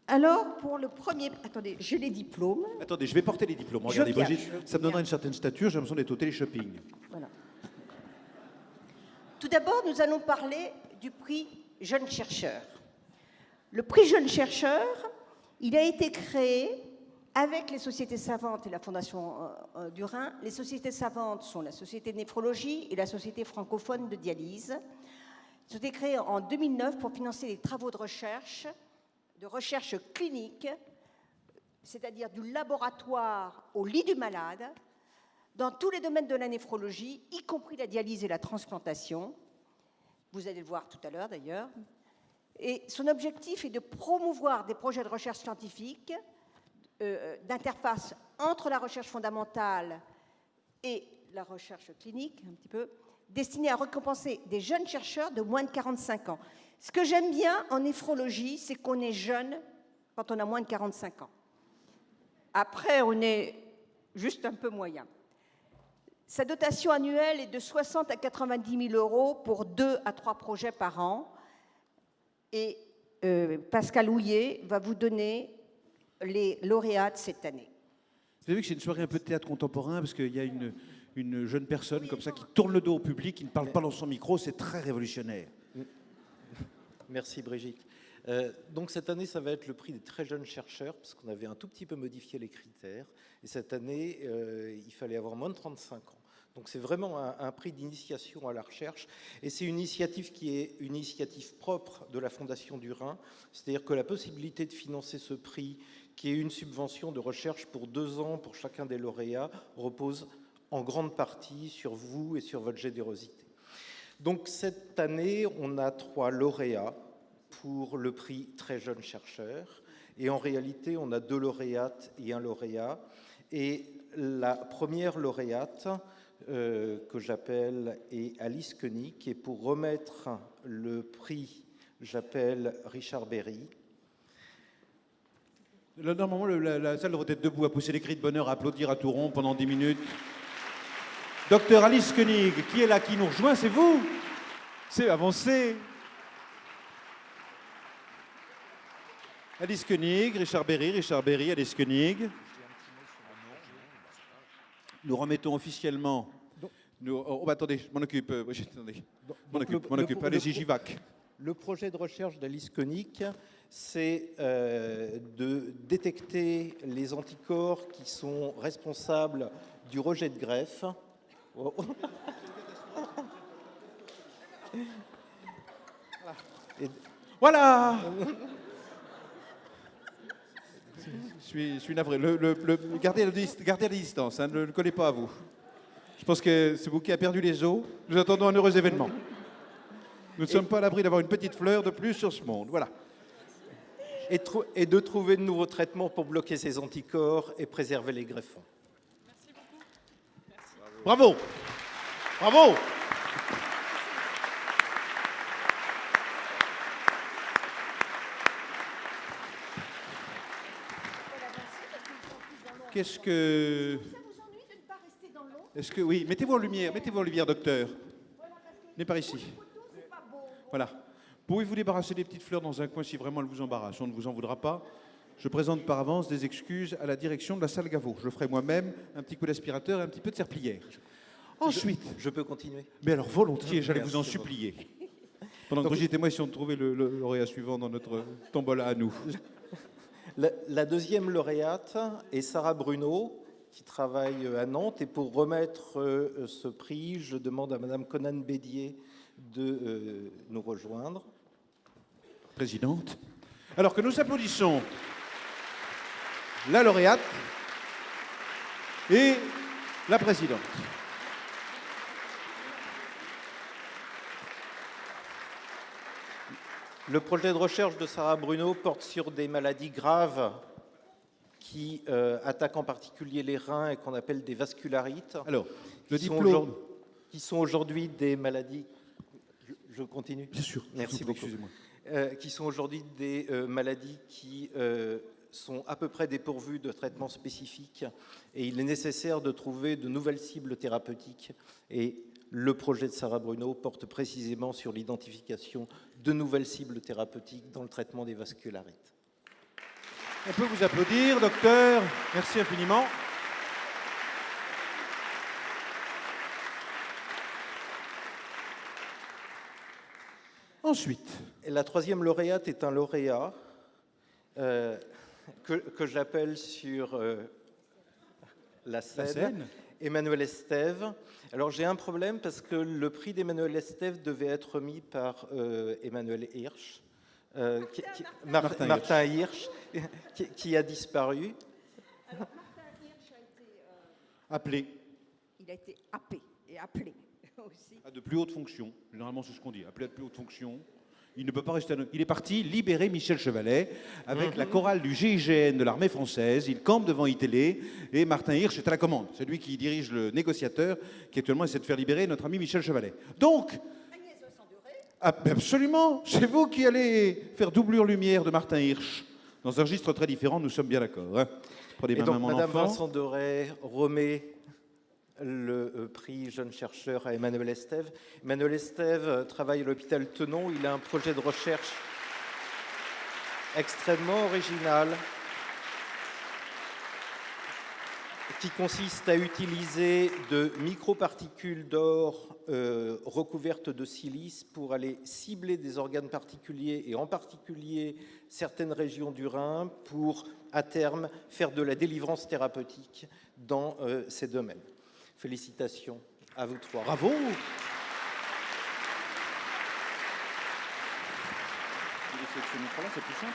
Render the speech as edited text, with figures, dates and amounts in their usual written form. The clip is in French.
Alors, pour le premier... Attendez, j'ai les diplômes. Attendez, je vais porter les diplômes. Je Regardez, viens, Brigitte, je ça me donnera viens. une certaine stature, j'ai l'impression d'être au téléshopping. Voilà. Tout d'abord, nous allons parler du prix Jeune Chercheur. Le prix Jeune Chercheur, il a été créé avec les sociétés savantes et la Fondation du Rhin. Les sociétés savantes sont la Société de néphrologie et la Société francophone de dialyse. Ils ont été créés en 2009 pour financer les travaux de recherche clinique, c'est-à-dire du laboratoire au lit du malade, dans tous les domaines de la néphrologie, y compris la dialyse et la transplantation. Vous allez le voir tout à l'heure d'ailleurs. Et son objectif est de promouvoir des projets de recherche scientifique, d'interface entre la recherche fondamentale et la recherche clinique, un petit peu, destinés à récompenser des jeunes chercheurs de moins de 45 ans. Ce que j'aime bien en néphrologie, c'est qu'on est jeune quand on a moins de 45 ans. Après, on est juste un peu moyen. Sa dotation annuelle est de 60 à 90 000 euros pour 2 à 3 projets par an. Et Pascal Houillet va vous donner les lauréats de cette année. Vous avez vu que c'est une soirée un peu de théâtre contemporain, parce qu'il y a une jeune personne comme ça qui tourne le dos au public, qui ne parle pas dans son micro, c'est très révolutionnaire. Merci Brigitte. Donc cette année, ça va être le prix des très jeunes chercheurs, parce qu'on avait un tout petit peu modifié les critères. Et cette année, il fallait avoir moins de 35 ans. Donc c'est vraiment un prix d'initiation à la recherche. Et c'est une initiative qui est une initiative propre de la Fondation du Rhin. C'est-à-dire que la possibilité de financer ce prix, qui est une subvention de recherche pour 2 ans pour chacun des lauréats, repose en grande partie sur vous et sur votre générosité. Donc cette année, on a 3 lauréats pour le prix très jeune chercheur. Et en réalité, on a 2 lauréates et 1 lauréat. Et la première lauréate, que j'appelle est Alice Koenig, et pour remettre le prix, j'appelle Richard Berry. Là, normalement, la salle devrait être debout, à pousser des cris de bonheur, à applaudir à tout rond pendant 10 minutes. Docteur Alice Koenig, qui est là, qui nous rejoint, c'est vous? C'est avancé. Alice Koenig, Richard Berry, Alice Koenig. Nous remettons officiellement... attendez, je m'en occupe. Attendez. M'en occupe. Allez-y, j'y vaque. Le projet de recherche d'Alice Koenig, c'est de détecter les anticorps qui sont responsables du rejet de greffe. Oh. Voilà. Je suis navré. Gardez la distance, hein, ne le collez pas à vous. Je pense que ce bouquet a perdu les os. Nous attendons un heureux événement. Nous ne sommes pas à l'abri d'avoir une petite fleur de plus sur ce monde. Voilà. Et de trouver de nouveaux traitements pour bloquer ces anticorps et préserver les greffons. Merci beaucoup. Merci. Bravo. Bravo. Qu'est-ce que... Ça vous ennuie de ne pas rester dans l'ombre? Est-ce que... Oui, mettez-vous en lumière, docteur. Venez par ici. Voilà. Pouvez-vous débarrasser des petites fleurs dans un coin si vraiment elles vous embarrassent? On ne vous en voudra pas. Je présente par avance des excuses à la direction de la salle Gaveau. Je ferai moi-même un petit coup d'aspirateur et un petit peu de serpillière. Ensuite... Je peux continuer? Mais alors volontiers, j'allais vous en Merci supplier. Pendant que Brigitte et moi essayons de trouver le lauréat suivant dans notre tombola à nous. La deuxième lauréate est Sarah Bruno, qui travaille à Nantes. Et pour remettre ce prix, je demande à Madame Conan Bédier de nous rejoindre. Présidente. Alors que nous applaudissons la lauréate et la présidente. Le projet de recherche de Sarah Bruno porte sur des maladies graves qui attaquent en particulier les reins et qu'on appelle des vascularites. Alors, le qui sont aujourd'hui des maladies... Je continue? Bien sûr. Merci beaucoup. Excusez-moi. Qui sont aujourd'hui des maladies qui sont à peu près dépourvues de traitements spécifiques. Et il est nécessaire de trouver de nouvelles cibles thérapeutiques. Et le projet de Sarah Bruno porte précisément sur l'identification de nouvelles cibles thérapeutiques dans le traitement des vascularites. On peut vous applaudir, docteur. Merci infiniment. Ensuite, Et la troisième lauréate est un lauréat que j'appelle sur la scène, Emmanuel Estève. Alors j'ai un problème parce que le prix d'Emmanuel Estève devait être remis par Emmanuel Hirsch, Martin Hirsch, qui a disparu. Alors, Martin Hirsch a été, appelé il a été happé et appelé aussi. à de plus hautes fonctions. Généralement, c'est ce qu'on dit, appelé à de plus hautes fonctions. Il ne peut pas rester. Il est parti libérer Michel Chevalet avec la chorale du GIGN de l'armée française. Il campe devant iTélé et Martin Hirsch est à la commande. C'est lui qui dirige le négociateur qui actuellement essaie de faire libérer notre ami Michel Chevalet. Donc, Agnès Vincent-Doré, absolument, c'est vous qui allez faire doublure lumière de Martin Hirsch. Dans un registre très différent, nous sommes bien d'accord. Hein. Prenez Et ma donc main, mon Madame enfant. Vincent Doré remet le prix jeune chercheur à Emmanuel Estève. Emmanuel Estève travaille à l'hôpital Tenon. Il a un projet de recherche extrêmement original qui consiste à utiliser de microparticules d'or recouvertes de silice pour aller cibler des organes particuliers et en particulier certaines régions du rein pour, à terme, faire de la délivrance thérapeutique dans ces domaines. Félicitations à vous trois. Bravo. C'est plus simple.